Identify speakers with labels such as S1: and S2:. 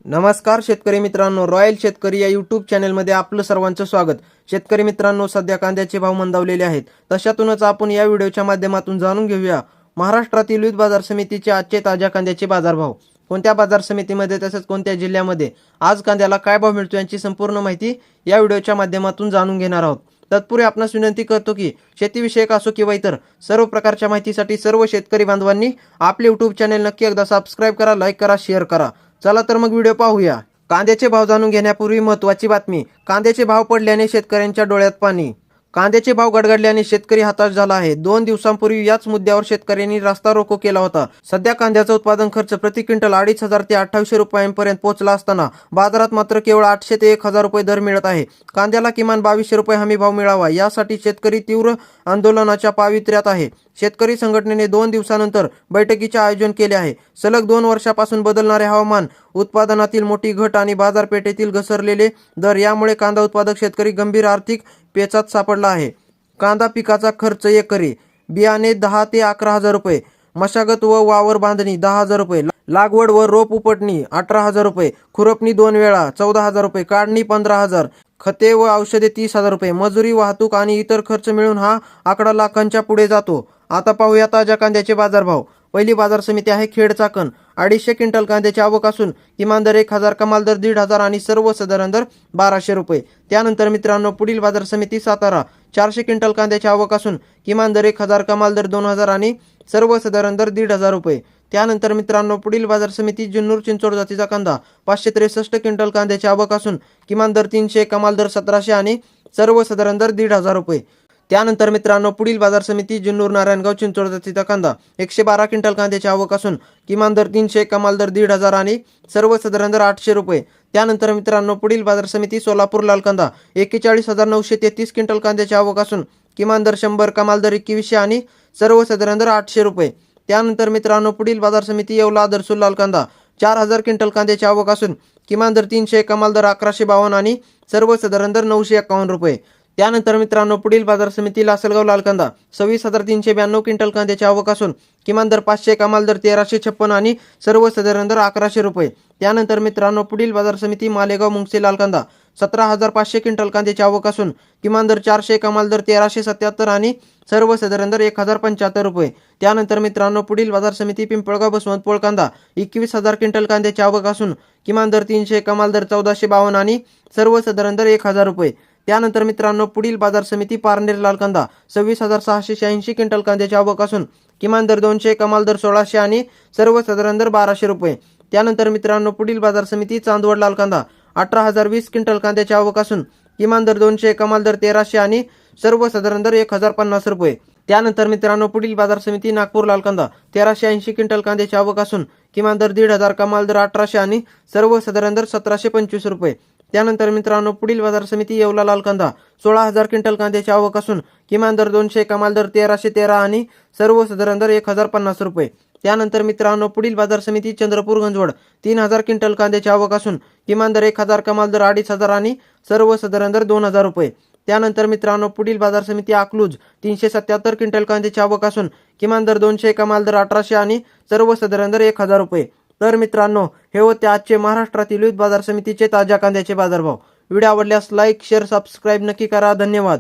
S1: नमस्कार शेतकरी मित्रांनो, रॉयल शेतकरी या यूट्यूब चॅनलमध्ये आपलं सर्वांचं स्वागत। शेतकरी मित्रांनो, सध्या कांद्याचे भाव मंदावलेले आहेत। तशातूनच आपण या व्हिडिओच्या माध्यमातून जाणून घेऊया महाराष्ट्रातील विविध बाजार समितीचे आजचे ताज्या कांद्याचे बाजारभाव, कोणत्या बाजार समितीमध्ये तसेच कोणत्या जिल्ह्यामध्ये आज कांद्याला काय भाव मिळतो यांची संपूर्ण माहिती या व्हिडिओच्या माध्यमातून जाणून घेणार आहोत। तत्पूर्वी आपणास विनंती करतो की शेतीविषयक असो किंवा इतर सर्व प्रकारच्या माहितीसाठी सर्व शेतकरी बांधवांनी आपले यूट्यूब चॅनल नक्की एकदा सबस्क्राइब करा, लाईक करा, शेअर करा। चला तर मग व्हिडिओ पाहूया। कांद्याचे भाव जाणून घेण्यापूर्वी महत्त्वाची बातमी, कांद्याचे भाव पडल्याने शेतकऱ्यांच्या डोळ्यात पाणी। कांद्याचे भाव गडगडल्याने शेतकरी हताश झाला आहे। 2 दिवसांपूर्वी याच मुद्द्यावर शेतकऱ्यांनी रास्ता रोको केला होता। सध्या कांद्याचा उत्पादन खर्च प्रति क्विंटल 2500 ते 2800 रुपयांपर्यंत पोहोचला असताना बाजारात मात्र केवळ 800 ते 1000 रुपये दर मिळत आहे। कांद्याला किमान 2200 रुपये हमी भाव मिळावा यासाठी शेतकरी तीव्र आंदोलनाच्या पावित्र्यात आहे। शेतकरी संघटनेने 2 दिवसानंतर बैठकीचे आयोजन केले आहे। सलग 2 वर्षापासून बदलणारे हवामान, उत्पादनातील मोठी घट आणि बाजारपेठेतील घसरलेले दर यामुळे कांदा उत्पादक शेतकरी गंभीर आर्थिक पेचात सापडला आहे। कांदा पिकाचा खर्च एकरी बियाणे 10 ते 11,000 रुपये, मशागत व वावर बांधणी 10,000 रुपये, लागवड व रोप उपटणी 18,000 रुपये, खुरपणी 2 वेळा 14,000 रुपये, काढणी 15,000, खते व औषधे 30,000 रुपये, मजुरी, वाहतूक आणि इतर खर्च मिळून हा आकडा लाखांच्या पुढे जातो। आता पाहूया ताज्या कांद्याचे बाजारभाव। पहिली बाजार समिती आहे खेड चाकण। 250 क्विंटल कांद्याची आवक असून किमान दर 1000, कमाल दर 1500 आणि सर्वसाधारण दर 1200 रुपये। त्यानंतर मित्रांनो पुढील बाजार समिती सातारा। 400 क्विंटल कांद्याची आवक असून किमान दर 1000, कमाल दर 2000 आणि सर्वसाधारण दर 1500 रुपये। त्यानंतर मित्रांनो पुढील बाजार समिती जुन्नर चिंचोड जातीचा कांदा। 563 क्विंटल कांद्याची आवक असून किमान दर 300, कमाल दर 1700 आणि सर्वसाधारण दर 1500 रुपये। त्यानंतर मित्रांनो पुढील बाजार समिती जुन्नर नारायणगाव चिंचोड जातीचा कांदा। 112 क्विंटल कांद्याची आवक असून किमान दर 300, कमाल दर 1500 आणि सर्वसाधारण दर 800 रुपये। त्यानंतर मित्रांनो पुढील बाजार समिती सोलापूर लाल कांदा। 41,933 क्विंटल कांद्याची आवक असून किमान दर 100, कमाल दर 2100 आणि सर्वसाधारण दर 800 रुपये। त्यानंतर मित्रांनो पुढील बाजार समिती येवला आदर्शूर लाल कांदा। 4000 क्विंटल कांद्याची आवक असून किमान दर 300, कमाल दर 1152 आणि सर्वसाधारण दर 951 रुपये। त्यानंतर मित्रांनो पुढील बाजार समिती लासलगाव लाल कांदा। 26,392 क्विंटल कांद्याची आवक असून किमान दर 500, कमाल दर 1356 आणि सर्वसाधारण दर 1100 रुपये। त्यानंतर मित्रांनो पुढील बाजार समिती मालेगाव मुंगसे लाल कांदा। 17,500 क्विंटल कांद्याची आवक असून किमान दर 400, कमाल दर 1377 आणि सर्वसाधारण दर 1075 रुपये। त्यानंतर मित्रांनो पुढील बाजार समिती पिंपळगाव बसवंतपोळ कांदा। 21,000 क्विंटल कांद्याची आवक असून किमान दर 300, कमाल दर 1452 आणि सर्वसाधारण दर 1000 रुपये। त्यानंतर मित्रांनो पुढील बाजार समिती पारनेर लाल कांदा। 26,686 क्विंटल कांद्याची आवक असून किमान दर 200, कमाल दर 1600 आणि सर्वसाधारण दर 1200 रुपये। त्यानंतर मित्रांनो पुढील बाजार समिती चांदवड लाल कांदा। 18,020 क्विंटल कांद्याची आवक असून किमान दर 200, कमाल दर 1300 आणि सर्वसाधारण दर 1050 रुपये। त्यानंतर मित्रांनो पुढील बाजार समिती नागपूर लाल कांदा। 1380 क्विंटल कांद्याची आवक असून किमान दर 1500, कमाल दर 1800 आणि सर्वसाधारण दर 1725 रुपये। त्यानंतर मित्रांनो पुढील बाजार समिती येवला लाल कांदा। 16,000 क्विंटल कांद्याची आवक असून किमान दर 200, कमाल दर 1313 आणि सर्वसाधारण दर 1050 रुपये। त्यानंतर मित्रांनो पुढील बाजार समिती चंद्रपूर गंजवड। 3,000 क्विंटल कांद्याची आवक असून किमान दर 1000, कमाल दर 2500 आणि सर्वसाधारण दर 2000 रुपये। त्यानंतर मित्रांनो पुढील बाजार समिती अकलूज। 377 क्विंटल कांद्याची आवक असून किमान दर 200, कमाल दर 1800 आणि सर्वसाधारण दर 1000 रुपये। तर मित्रांनो हे होते आजचे महाराष्ट्रातील विविध बाजार समितीचे ताज्या कांद्याचे बाजारभाव। व्हिडिओ आवडल्यास लाईक, शेअर, सबस्क्राईब नक्की करा। धन्यवाद।